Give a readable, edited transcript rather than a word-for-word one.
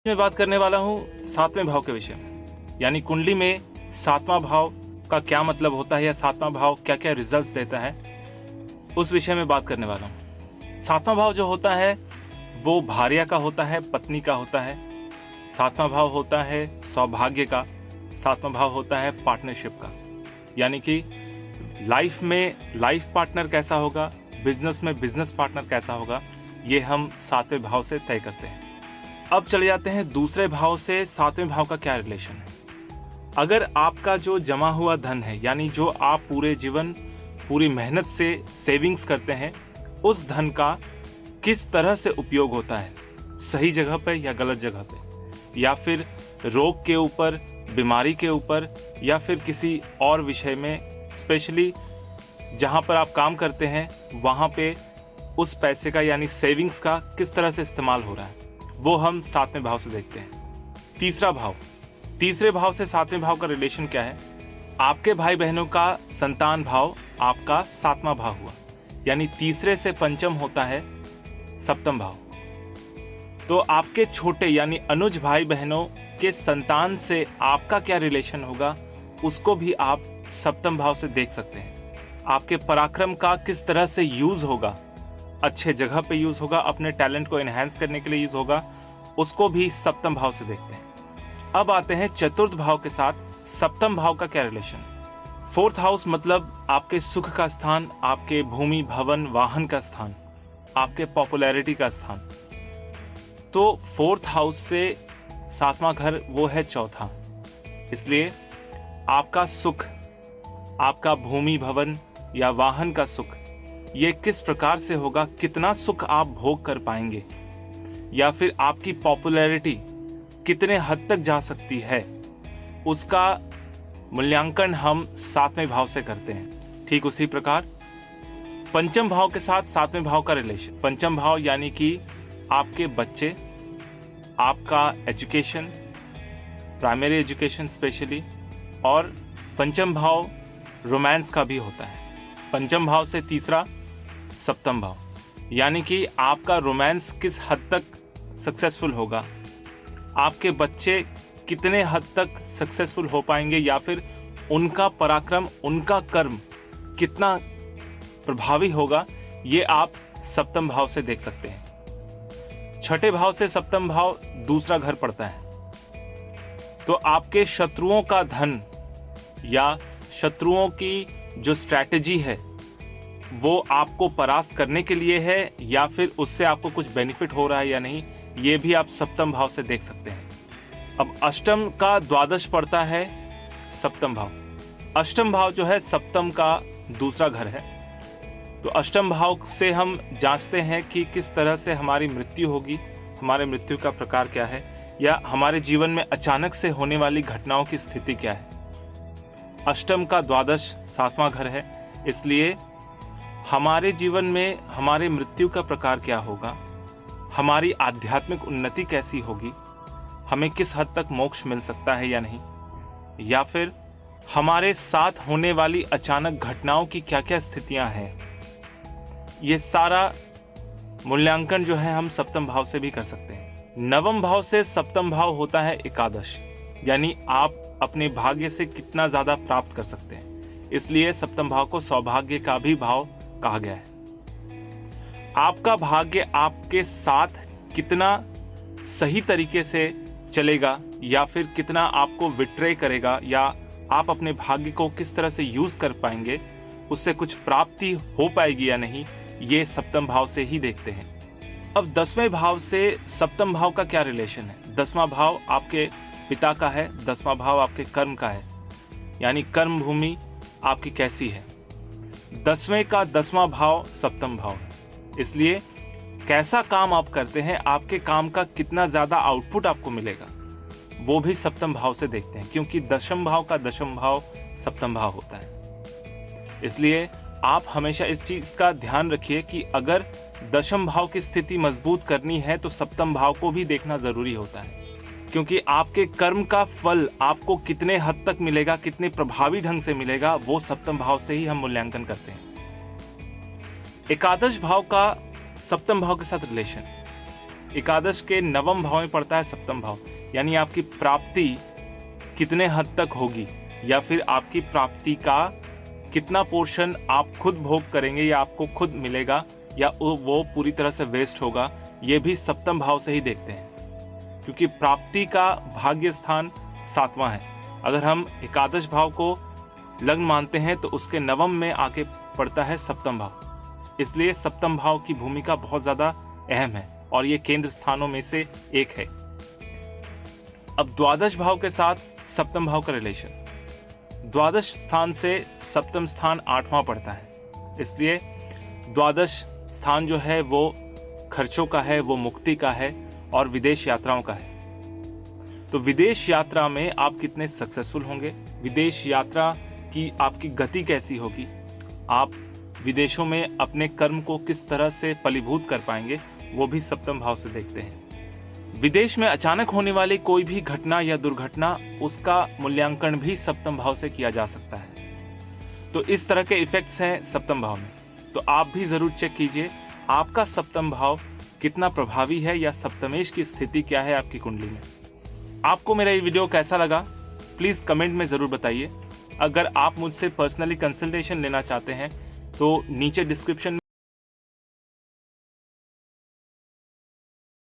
मैं बात करने वाला हूँ सातवें भाव के विषय में, यानी कुंडली में सातवां भाव का क्या मतलब होता है या सातवां भाव क्या क्या रिजल्ट्स देता है, उस विषय में बात करने वाला हूँ। सातवां भाव जो होता है वो भार्या का होता है, पत्नी का होता है। सातवां भाव होता है सौभाग्य का। सातवां भाव होता है पार्टनरशिप का, यानी कि लाइफ में लाइफ पार्टनर कैसा होगा, बिजनेस में बिजनेस पार्टनर कैसा होगा, ये हम सातवें भाव से तय करते हैं। अब चले जाते हैं दूसरे भाव से सातवें भाव का क्या रिलेशन है। अगर आपका जो जमा हुआ धन है, यानी जो आप पूरे जीवन पूरी मेहनत से सेविंग्स करते हैं, उस धन का किस तरह से उपयोग होता है, सही जगह पे या गलत जगह पे, या फिर रोग के ऊपर, बीमारी के ऊपर, या फिर किसी और विषय में, स्पेशली जहां पर आप काम करते हैं वहां पे उस पैसे का यानी सेविंग्स का किस तरह से इस्तेमाल हो रहा है, वो हम सातवें भाव से देखते हैं। तीसरा भाव, तीसरे भाव से सातवें भाव का रिलेशन क्या है। आपके भाई बहनों का संतान भाव आपका सातवां भाव हुआ, यानी तीसरे से पंचम होता है सप्तम भाव। तो आपके छोटे यानी अनुज भाई बहनों के संतान से आपका क्या रिलेशन होगा, उसको भी आप सप्तम भाव से देख सकते हैं। आपके पराक्रम का किस तरह से यूज होगा, अच्छे जगह पे यूज होगा, अपने टैलेंट को एनहांस करने के लिए यूज होगा, उसको भी सप्तम भाव से देखते हैं। अब आते हैं चतुर्थ भाव के साथ सप्तम भाव का क्या रिलेशन। फोर्थ हाउस मतलब आपके सुख का स्थान, आपके भूमि भवन वाहन का स्थान, आपके पॉपुलैरिटी का स्थान। तो फोर्थ हाउस से सातवां घर वो है चौथा, इसलिए आपका सुख, आपका भूमि भवन या वाहन का सुख, ये किस प्रकार से होगा, कितना सुख आप भोग कर पाएंगे, या फिर आपकी पॉपुलैरिटी कितने हद तक जा सकती है, उसका मूल्यांकन हम सातवें भाव से करते हैं। ठीक उसी प्रकार पंचम भाव के साथ सातवें भाव का रिलेशन। पंचम भाव यानी कि आपके बच्चे, आपका एजुकेशन, प्राइमरी एजुकेशन स्पेशली, और पंचम भाव रोमांस का भी होता है। पंचम भाव से तीसरा सप्तम भाव, यानी कि आपका रोमांस किस हद तक सक्सेसफुल होगा, आपके बच्चे कितने हद तक सक्सेसफुल हो पाएंगे, या फिर उनका पराक्रम, उनका कर्म कितना प्रभावी होगा, ये आप सप्तम भाव से देख सकते हैं। छठे भाव से सप्तम भाव दूसरा घर पड़ता है। तो आपके शत्रुओं का धन या शत्रुओं की जो स्ट्रैटेजी है वो आपको परास्त करने के लिए है, या फिर उससे आपको कुछ बेनिफिट हो रहा है या नहीं, ये भी आप सप्तम भाव से देख सकते हैं। अब अष्टम का द्वादश पड़ता है सप्तम भाव। अष्टम भाव जो है सप्तम का दूसरा घर है। तो अष्टम भाव से हम जांचते हैं कि किस तरह से हमारी मृत्यु होगी, हमारे मृत्यु का प्रकार क्या है, या हमारे जीवन में अचानक से होने वाली घटनाओं की स्थिति क्या है। अष्टम का द्वादश सातवां घर है, इसलिए हमारे जीवन में हमारे मृत्यु का प्रकार क्या होगा, हमारी आध्यात्मिक उन्नति कैसी होगी, हमें किस हद तक मोक्ष मिल सकता है या नहीं, या फिर हमारे साथ होने वाली अचानक घटनाओं की क्या क्या स्थितियां हैं, ये सारा मूल्यांकन जो है हम सप्तम भाव से भी कर सकते हैं। नवम भाव से सप्तम भाव होता है एकादश, यानी आप अपने भाग्य से कितना ज्यादा प्राप्त कर सकते हैं, इसलिए सप्तम भाव को सौभाग्य का भी भाव कहा गया है। आपका भाग्य आपके साथ कितना सही तरीके से चलेगा, या फिर कितना आपको विट्रे करेगा, या आप अपने भाग्य को किस तरह से यूज कर पाएंगे, उससे कुछ प्राप्ति हो पाएगी या नहीं, ये सप्तम भाव से ही देखते हैं। अब 10वें भाव से सप्तम भाव का क्या रिलेशन है। 10वां भाव आपके पिता का है, 10वां भाव आपके कर्म का है, यानी कर्म भूमि आपकी कैसी है। 10वें का 10वां भाव सप्तम भाव है, इसलिए कैसा काम आप करते हैं, आपके काम का कितना ज्यादा आउटपुट आपको मिलेगा, वो भी सप्तम भाव से देखते हैं, क्योंकि दशम भाव का दशम भाव सप्तम भाव होता है। इसलिए आप हमेशा इस चीज का ध्यान रखिए कि अगर दशम भाव की स्थिति मजबूत करनी है तो सप्तम भाव को भी देखना जरूरी होता है, क्योंकि आपके कर्म का फल आपको कितने हद तक मिलेगा, कितने प्रभावी ढंग से मिलेगा, वो सप्तम भाव से ही हम मूल्यांकन करते हैं। एकादश भाव का सप्तम भाव के साथ रिलेशन। एकादश के नवम भाव में पड़ता है सप्तम भाव, यानी आपकी प्राप्ति कितने हद तक होगी या फिर आपकी प्राप्ति का कितना पोर्शन आप खुद भोग करेंगे या आपको खुद मिलेगा या वो पूरी तरह से वेस्ट होगा, ये भी सप्तम भाव से ही देखते हैं, क्योंकि प्राप्ति का भाग्य स्थान 7वां है। अगर हम एकादश भाव को लग्न मानते हैं तो उसके नवम में आके पड़ता है सप्तम भाव, इसलिए सप्तम भाव की भूमिका बहुत ज्यादा अहम है और ये केंद्र स्थानों में से एक है। अब द्वादश भाव के साथ सप्तम भाव का रिलेशन, द्वादश स्थान से सप्तम स्थान 8वां पड़ता है, इसलिए द्वादश स्थान जो है वो खर्चों का है, वो मुक्ति का है और विदेश यात्राओं का है। तो विदेश यात्रा में आप कितने सक्सेसफुल होंगे, विदेश यात्रा की आपकी गति कैसी होगी, आप विदेशों में अपने कर्म को किस तरह से फलीभूत कर पाएंगे, वो भी सप्तम भाव से देखते हैं। विदेश में अचानक होने वाली कोई भी घटना या दुर्घटना, उसका मूल्यांकन भी सप्तम भाव से किया जा सकता है। तो इस तरह के इफेक्ट्स हैं सप्तम भाव में। तो आप भी जरूर चेक कीजिए आपका सप्तम भाव कितना प्रभावी है या सप्तमेश की स्थिति क्या है आपकी कुंडली में। आपको मेरा ये वीडियो कैसा लगा प्लीज कमेंट में जरूर बताइए। अगर आप मुझसे पर्सनली कंसल्टेशन लेना चाहते हैं तो नीचे डिस्क्रिप्शन